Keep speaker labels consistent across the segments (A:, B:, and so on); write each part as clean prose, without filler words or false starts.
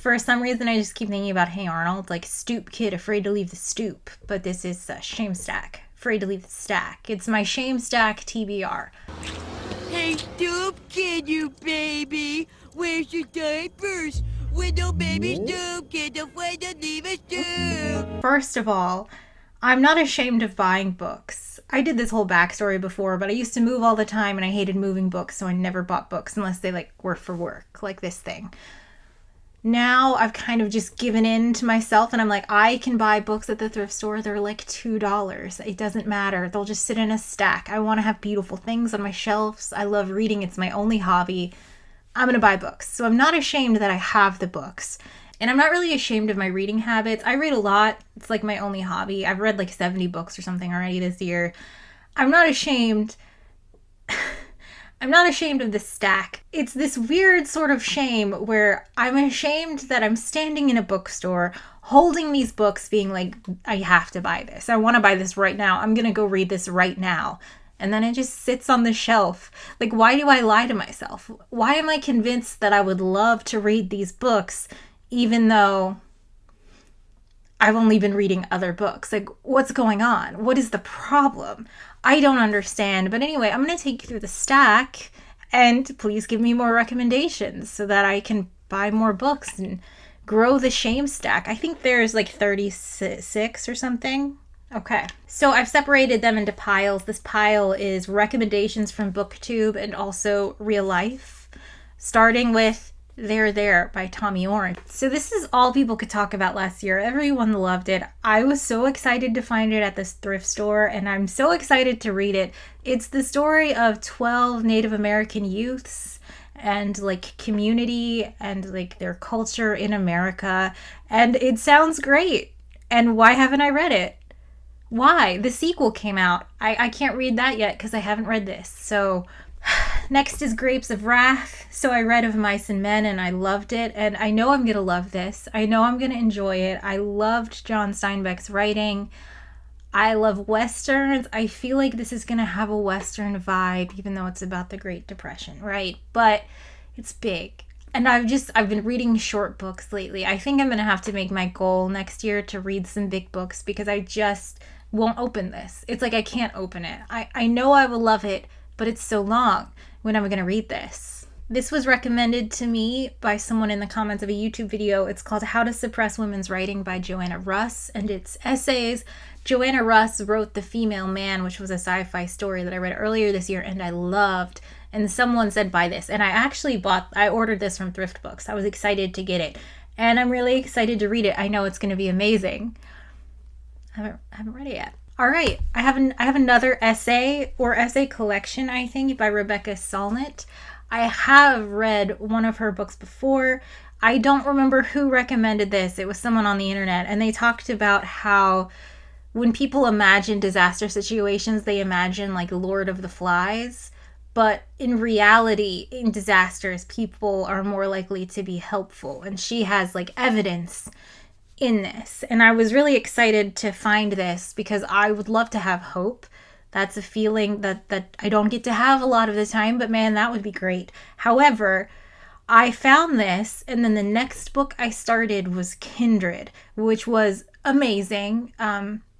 A: For some reason, I just keep thinking about Hey Arnold, like stoop kid afraid to leave the stoop. But this is shame stack, afraid to leave the stack. It's my shame stack TBR.
B: Hey, stoop kid, you baby. Where's your diapers? Little baby stoop kid afraid to leave a stoop.
A: First of all, I'm not ashamed of buying books. I did this whole backstory before, but I used to move all the time and I hated moving books, so I never bought books unless they like were for work, like this thing. Now I've kind of just given in to myself and I'm like, I can buy books at the thrift store. They're like $2. It doesn't matter. They'll just sit in a stack. I want to have beautiful things on my shelves. I love reading. It's my only hobby. I'm going to buy books. So I'm not ashamed that I have the books. And I'm not really ashamed of my reading habits. I read a lot. It's like my only hobby. I've read like 70 books or something already this year. I'm not ashamed. I'm not ashamed of the stack. It's this weird sort of shame where I'm ashamed that I'm standing in a bookstore holding these books being like, I have to buy this. I want to buy this right now. I'm going to go read this right now. And then it just sits on the shelf. Like, why do I lie to myself? Why am I convinced that I would love to read these books even though I've only been reading other books? Like, what's going on? What is the problem? I don't understand. But anyway, I'm going to take you through the stack and please give me more recommendations so that I can buy more books and grow the shame stack. I think there's like 36 or something. Okay, so I've separated them into piles. This pile is recommendations from Booktube and also real life, starting with There There by Tommy Orange. So this is all people could talk about last year. Everyone loved it. I was so excited to find it at this thrift store, and I'm so excited to read it. It's the story of 12 Native American youths and like community and like their culture in America, and it sounds great. And why haven't I read it? Why? The sequel came out. I can't read that yet because I haven't read this. So next is Grapes of Wrath. So I read Of Mice and Men and I loved it. And I know I'm going to love this. I know I'm going to enjoy it. I loved John Steinbeck's writing. I love Westerns. I feel like this is going to have a Western vibe, even though it's about the Great Depression, right? But it's big. And I've been reading short books lately. I think I'm going to have to make my goal next year to read some big books because I just won't open this. It's like I can't open it. I know I will love it, but it's so long. When am I going to read this? This was recommended to me by someone in the comments of a YouTube video. It's called How to Suppress Women's Writing by Joanna Russ, and it's essays. Joanna Russ wrote The Female Man, which was a sci-fi story that I read earlier this year and I loved. And someone said buy this, and I ordered this from Thrift Books. I was excited to get it, and I'm really excited to read it. I know it's going to be amazing. I haven't read it yet. All right, I have another essay collection, I think, by Rebecca Solnit. I have read one of her books before. I don't remember who recommended this. It was someone on the internet, and they talked about how when people imagine disaster situations, they imagine like Lord of the Flies. But in reality, in disasters, people are more likely to be helpful. And she has like evidence in this. And I was really excited to find this because I would love to have hope. That's a feeling that I don't get to have a lot of the time, but man, that would be great. However, I found this, and then the next book I started was Kindred, which was amazing.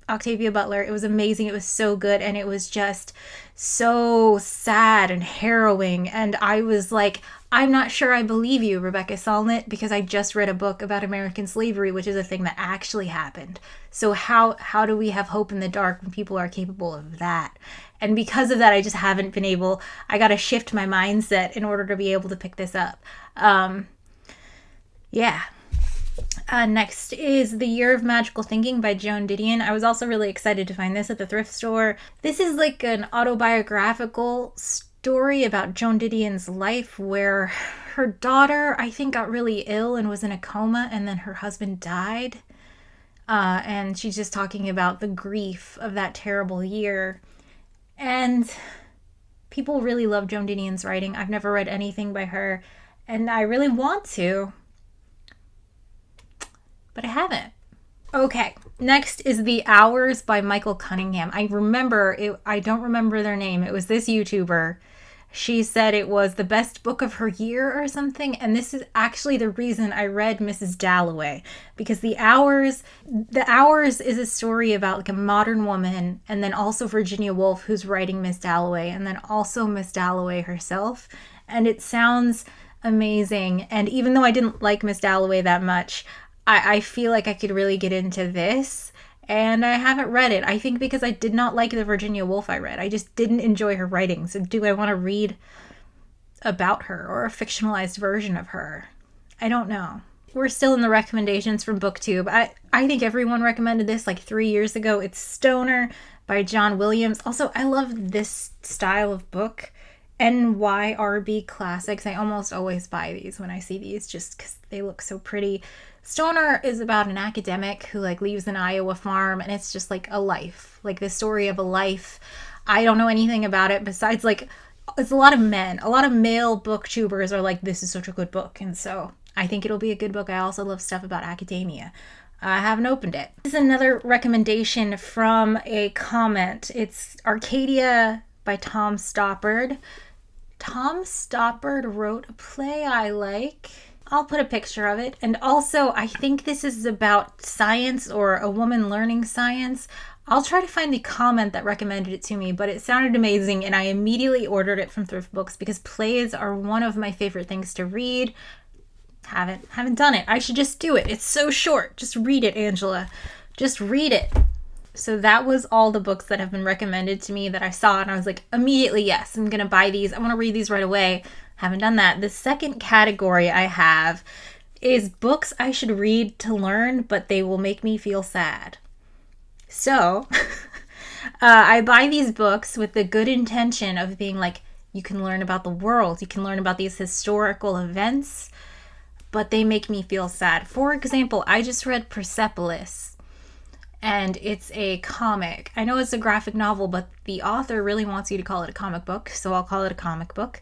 A: Octavia Butler, it was amazing. It was so good, and it was just so sad and harrowing. And I was like, I'm not sure I believe you, Rebecca Solnit, because I just read a book about American slavery, which is a thing that actually happened. So how do we have hope in the dark when people are capable of that? And because of that, I just haven't been able, I got to shift my mindset in order to be able to pick this up. Next is The Year of Magical Thinking by Joan Didion. I was also really excited to find this at the thrift store. This is like an autobiographical story about Joan Didion's life where her daughter, I think, got really ill and was in a coma, and then her husband died. And she's just talking about the grief of that terrible year. And people really love Joan Didion's writing. I've never read anything by her, and I really want to, but I haven't. Okay, next is The Hours by Michael Cunningham. I don't remember their name. It was this YouTuber. She said it was the best book of her year or something. And this is actually the reason I read Mrs. Dalloway, because the Hours is a story about like a modern woman, and then also Virginia Woolf, who's writing Miss Dalloway, and then also Miss Dalloway herself. And it sounds amazing. And even though I didn't like Miss Dalloway that much, I feel like I could really get into this. And I haven't read it. I think because I did not like the Virginia Woolf I read. I just didn't enjoy her writing. So do I want to read about her or a fictionalized version of her? I don't know. We're still in the recommendations from Booktube. I think everyone recommended this like 3 years ago. It's Stoner by John Williams. Also, I love this style of book. NYRB Classics. I almost always buy these when I see these just because they look so pretty. Stoner is about an academic who like leaves an Iowa farm, and it's just like a life, like the story of a life. I don't know anything about it besides like it's a lot of men, a lot of male booktubers are like, this is such a good book, and so I think it'll be a good book. I also love stuff about academia. I haven't opened it. This is another recommendation from a comment. It's Arcadia by Tom Stoppard. Tom Stoppard wrote a play I like. I'll put a picture of it. And also, I think this is about science or a woman learning science. I'll try to find the comment that recommended it to me, but it sounded amazing, and I immediately ordered it from Thrift Books because plays are one of my favorite things to read. Haven't done it. I should just do it. It's so short. Just read it, Angela. Just read it. So that was all the books that have been recommended to me that I saw, and I was like, immediately, yes, I'm going to buy these. I want to read these right away. Haven't done that. The second category I have is books I should read to learn, but they will make me feel sad. So I buy these books with the good intention of being like, you can learn about the world. You can learn about these historical events, but they make me feel sad. For example, I just read Persepolis, and it's a comic. I know it's a graphic novel, but the author really wants you to call it a comic book, so I'll call it a comic book,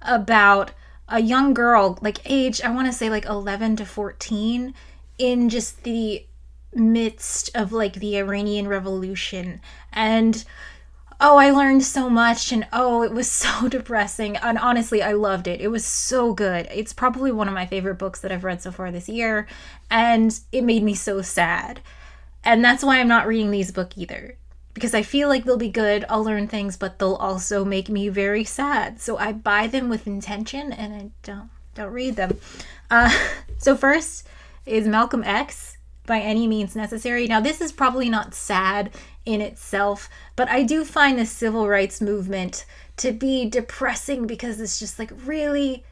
A: about a young girl, like age, I want to say like 11 to 14, in just the midst of like the Iranian Revolution. And oh, I learned so much, and oh, it was so depressing. And honestly, I loved it. It was so good. It's probably one of my favorite books that I've read so far this year, and it made me so sad. And that's why I'm not reading these books either, because I feel like they'll be good, I'll learn things, but they'll also make me very sad. So I buy them with intention, and I don't read them. So first is Malcolm X, By Any Means Necessary. Now this is probably not sad in itself, but I do find the civil rights movement to be depressing, because it's just like, really?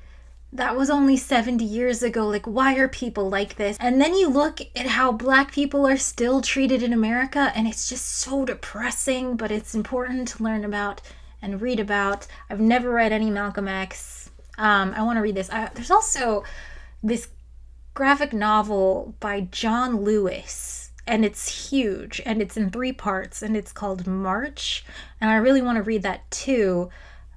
A: That was only 70 years ago. Like, why are people like this? And then you look at how Black people are still treated in America, and it's just so depressing, but it's important to learn about and read about. I've never read any Malcolm X. I want to read this. There's also this graphic novel by John Lewis, and it's huge, and it's in 3 parts, and it's called March, and I really want to read that too.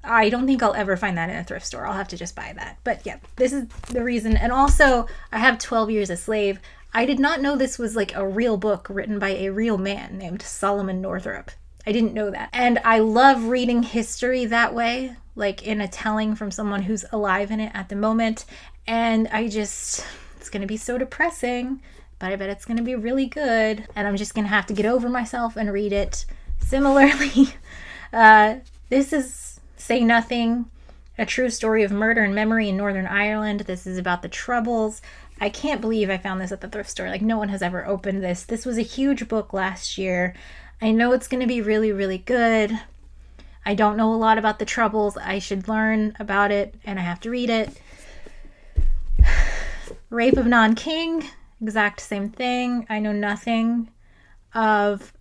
A: I don't think I'll ever find that in a thrift store. I'll have to just buy that. But yeah, this is the reason. And also, I have 12 Years a Slave. I did not know this was like a real book written by a real man named Solomon Northup. I didn't know that. And I love reading history that way, like in a telling from someone who's alive in it at the moment. And it's going to be so depressing, but I bet it's going to be really good. And I'm just going to have to get over myself and read it. Similarly, this is Say Nothing, a true story of murder and memory in Northern Ireland. This is about the Troubles. I can't believe I found this at the thrift store. Like, no one has ever opened this. This was a huge book last year. I know it's going to be really, really good. I don't know a lot about the Troubles. I should learn about it, and I have to read it. Rape of Nanking, exact same thing. I know nothing of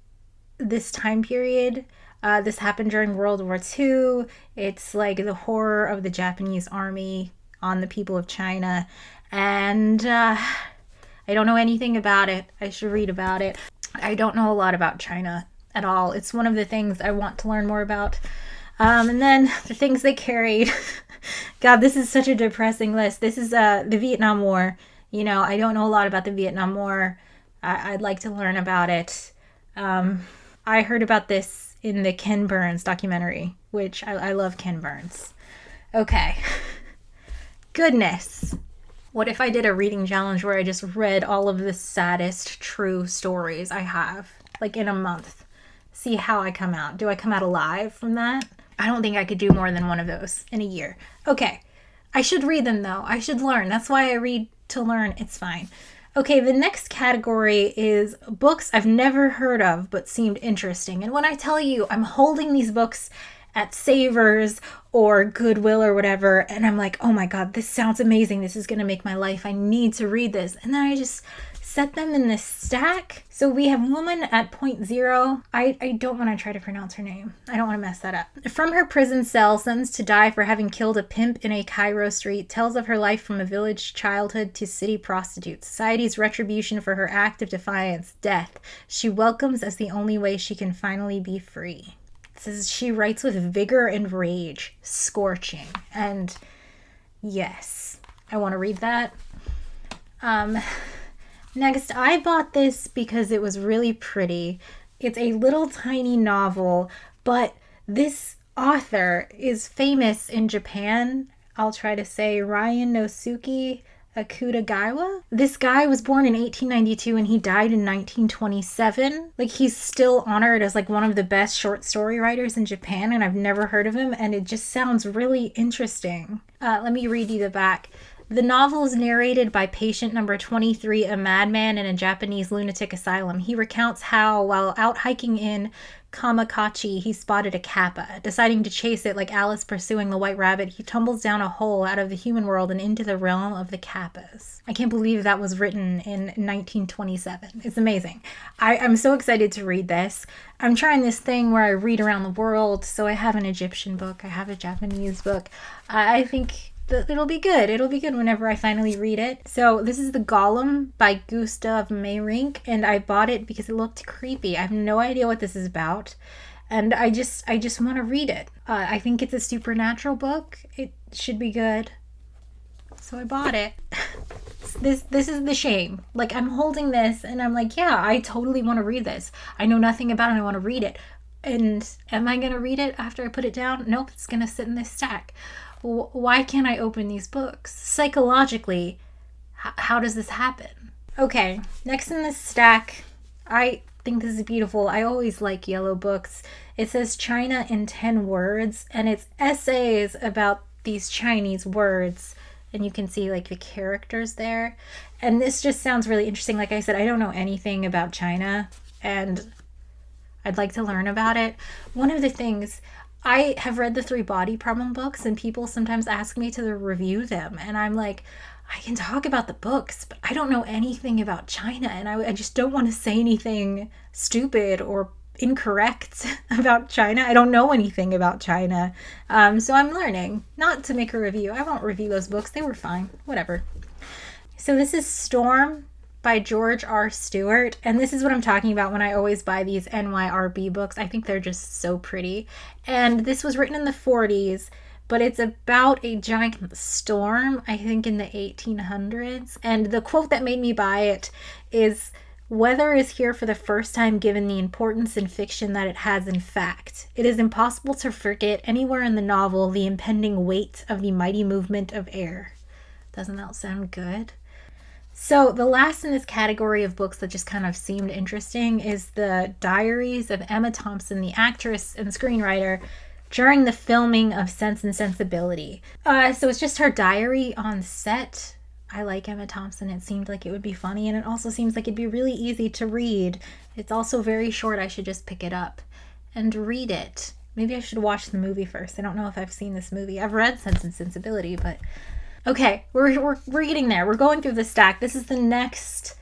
A: this time period. This happened during World War II. It's like the horror of the Japanese army on the people of China. And I don't know anything about it. I should read about it. I don't know a lot about China at all. It's one of the things I want to learn more about. And then the things they carried. God, this is such a depressing list. This is the Vietnam War. You know, I don't know a lot about the Vietnam War. I'd like to learn about it. I heard about this in the Ken Burns documentary, which I love Ken Burns. Okay. Goodness. What if I did a reading challenge where I just read all of the saddest true stories I have, like in a month? See how I come out. Do I come out alive from that? I don't think I could do more than one of those in a year. Okay. I should read them though. I should learn. That's why I read to learn. It's fine. Okay, the next category is books I've never heard of but seemed interesting. And when I tell you I'm holding these books at Savers or Goodwill or whatever, and I'm like, oh my god, this sounds amazing. This is going to make my life. I need to read this. And then I just set them in this stack. So we have Woman at Point Zero. I don't want to try to pronounce her name. I don't want to mess that up. From her prison cell, sentenced to die for having killed a pimp in a Cairo street, tells of her life from a village childhood to city prostitute. Society's retribution for her act of defiance, death, she welcomes as the only way she can finally be free. It says she writes with vigor and rage, scorching. And yes, I want to read that. Next, I bought this because it was really pretty. It's a little tiny novel, but this author is famous in Japan. I'll try to say Ryunosuke Akutagawa. This guy was born in 1892 and he died in 1927. Like, he's still honored as like one of the best short story writers in Japan, and I've never heard of him, and it just sounds really interesting. Let me read you the back. The novel is narrated by patient number 23, a madman in a Japanese lunatic asylum. He recounts how, while out hiking in Kamakachi, he spotted a Kappa. Deciding to chase it like Alice pursuing the white rabbit, he tumbles down a hole out of the human world and into the realm of the Kappas. I can't believe that was written in 1927. It's amazing. I'm so excited to read this. I'm trying this thing where I read around the world, so I have an Egyptian book, I have a Japanese book. I think it'll be good. It'll be good whenever I finally read it. So this is The Golem by Gustav Mayrink, and I bought it because it looked creepy. I have no idea what this is about, and I just want to read it. I think it's a supernatural book. It should be good. So I bought it. This is the shame. Like, I'm holding this and I'm like, yeah, I totally want to read this. I know nothing about it. I want to read it. And am I going to read it after I put it down? Nope, it's going to sit in this stack. Why can't I open these books? Psychologically, how does this happen? Okay, next in this stack, I think this is beautiful. I always like yellow books. It says China in 10 words, and it's essays about these Chinese words. And you can see like the characters there. And this just sounds really interesting. Like I said, I don't know anything about China, and I'd like to learn about it. One of the things, I have read the 3 Body Problem books, and people sometimes ask me to review them. And I'm like, I can talk about the books, but I don't know anything about China. And I just don't want to say anything stupid or incorrect about China. I don't know anything about China. So I'm learning not to make a review. I won't review those books. They were fine. Whatever. So this is Storm by George R. Stewart, and this is what I'm talking about when I always buy these NYRB books. I think they're just so pretty. And this was written in the 40s, but it's about a giant storm, I think in the 1800s. And the quote that made me buy it is, "Weather is here for the first time given the importance in fiction that it has in fact. It is impossible to forget anywhere in the novel the impending weight of the mighty movement of air." Doesn't that sound good? So the last in this category of books that just kind of seemed interesting is the Diaries of Emma Thompson, the actress and screenwriter, during the filming of Sense and Sensibility. So it's just her diary on set. I like Emma Thompson. It seemed like it would be funny, and it also seems like it'd be really easy to read. It's also very short. I should just pick it up and read it. Maybe I should watch the movie first. I don't know if I've seen this movie. I've read Sense and Sensibility, but okay, we're getting there. We're going through the stack. This is the next.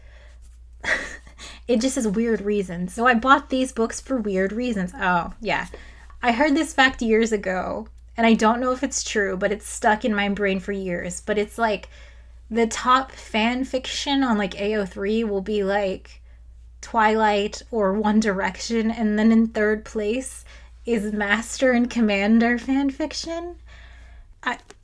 A: It just says weird reasons. So I bought these books for weird reasons. Oh, yeah. I heard this fact years ago, and I don't know if it's true, but it's stuck in my brain for years. But it's like the top fan fiction on like AO3 will be like Twilight or One Direction, and then in third place is Master and Commander fan fiction.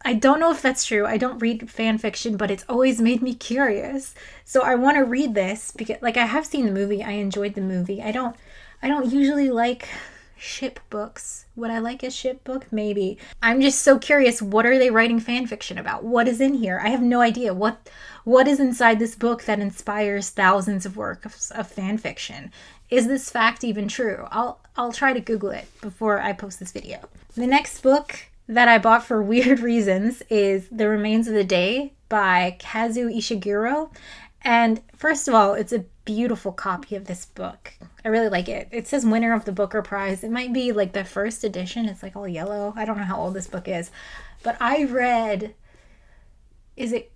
A: I don't know if that's true. I don't read fan fiction, but it's always made me curious. So I want to read this because, like, I have seen the movie. I enjoyed the movie. I don't usually like ship books. Would I like a ship book? Maybe. I'm just so curious, what are they writing fan fiction about? What is in here? I have no idea. What is inside this book that inspires thousands of works of fan fiction? Is this fact even true? I'll try to Google it before I post this video. The next book that I bought for weird reasons is The Remains of the Day by Kazuo Ishiguro. And first of all, it's a beautiful copy of this book. I really like it. It says winner of the Booker Prize. It might be like the first edition. It's like all yellow. I don't know how old this book is. But I read, is it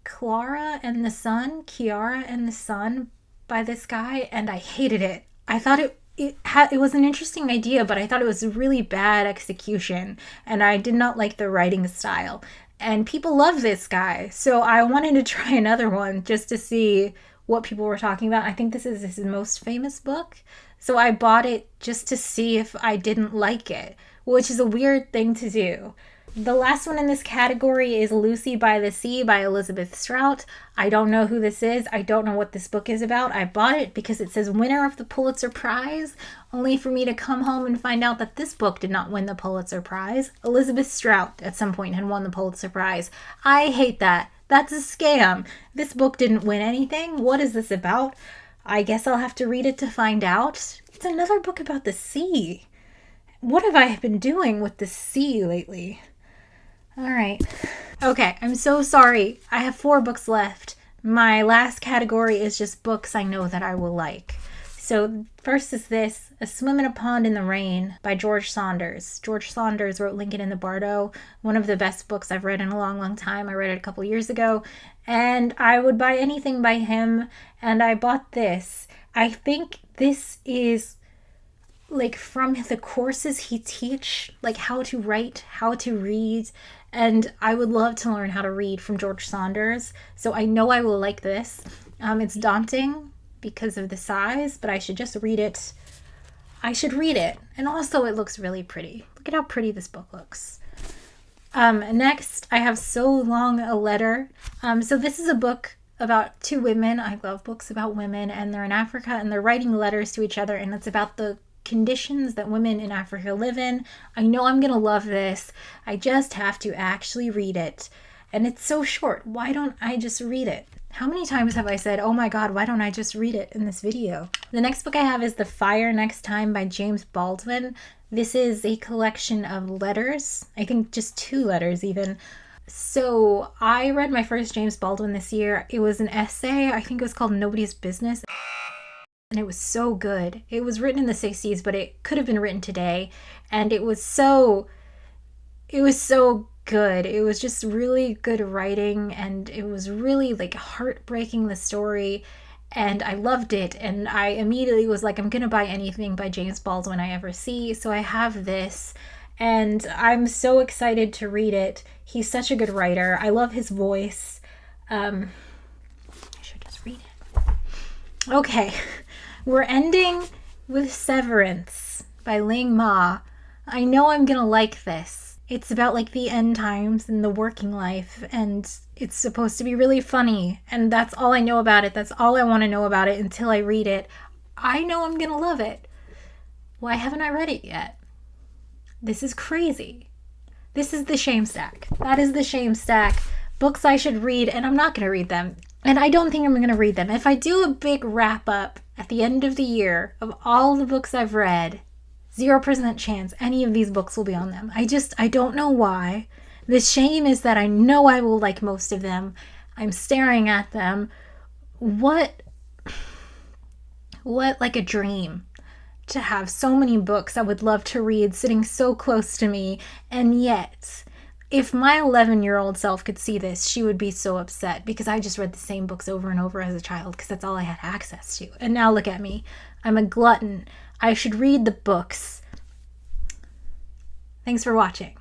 A: Kiara and the Sun by this guy, and I hated it. I thought it was an interesting idea, but I thought it was a really bad execution, and I did not like the writing style. And people love this guy, so I wanted to try another one just to see what people were talking about. I think this is his most famous book, so I bought it just to see if I didn't like it, which is a weird thing to do. The last one in this category is Lucy by the Sea by Elizabeth Strout. I don't know who this is. I don't know what this book is about. I bought it because it says winner of the Pulitzer Prize, only for me to come home and find out that this book did not win the Pulitzer Prize. Elizabeth Strout at some point had won the Pulitzer Prize. I hate that. That's a scam. This book didn't win anything. What is this about? I guess I'll have to read it to find out. It's another book about the sea. What have I been doing with the sea lately? All right. Okay, I'm so sorry. I have 4 books left. My last category is just books I know that I will like. So first is this, A Swim in a Pond in the Rain by George Saunders. George Saunders wrote Lincoln in the Bardo, one of the best books I've read in a long, long time. I read it a couple years ago, and I would buy anything by him, and I bought this. I think this is like from the courses he teach, like how to write, how to read, and I would love to learn how to read from George Saunders, so I know I will like this. It's daunting because of the size, but I should just read it. I should read it, and also it looks really pretty. Look at how pretty this book looks. Next, I have So Long a Letter. So this is a book about 2 women. I love books about women, and they're in Africa, and they're writing letters to each other, and it's about the conditions that women in Africa live in. I know I'm gonna love this. I just have to actually read it. And it's so short. Why don't I just read it? How many times have I said, oh my god, why don't I just read it in this video? The next book I have is The Fire Next Time by James Baldwin. This is a collection of letters. I think just 2 letters even. So I read my first James Baldwin this year. It was an essay. I think it was called Nobody's Business. And it was so good. It was written in the 60s, but it could have been written today. And it was so good. It was just really good writing, and it was really like heartbreaking, the story. And I loved it. And I immediately was like, I'm going to buy anything by James Baldwin I ever see. So I have this, and I'm so excited to read it. He's such a good writer. I love his voice. I should just read it. Okay. We're ending with Severance by Ling Ma. I know I'm gonna like this. It's about like the end times and the working life, and it's supposed to be really funny, and that's all I know about it. That's all I want to know about it until I read it. I know I'm gonna love it. Why haven't I read it yet? This is crazy. This is the shame stack. That is the shame stack. Books I should read, and I'm not gonna read them. And I don't think I'm going to read them. If I do a big wrap up at the end of the year of all the books I've read, 0% chance any of these books will be on them. I don't know why. The shame is that I know I will like most of them. I'm staring at them. What like a dream to have so many books I would love to read sitting so close to me, and yet if my 11-year-old self could see this, she would be so upset because I just read the same books over and over as a child because that's all I had access to. And now look at me. I'm a glutton. I should read the books. Thanks for watching.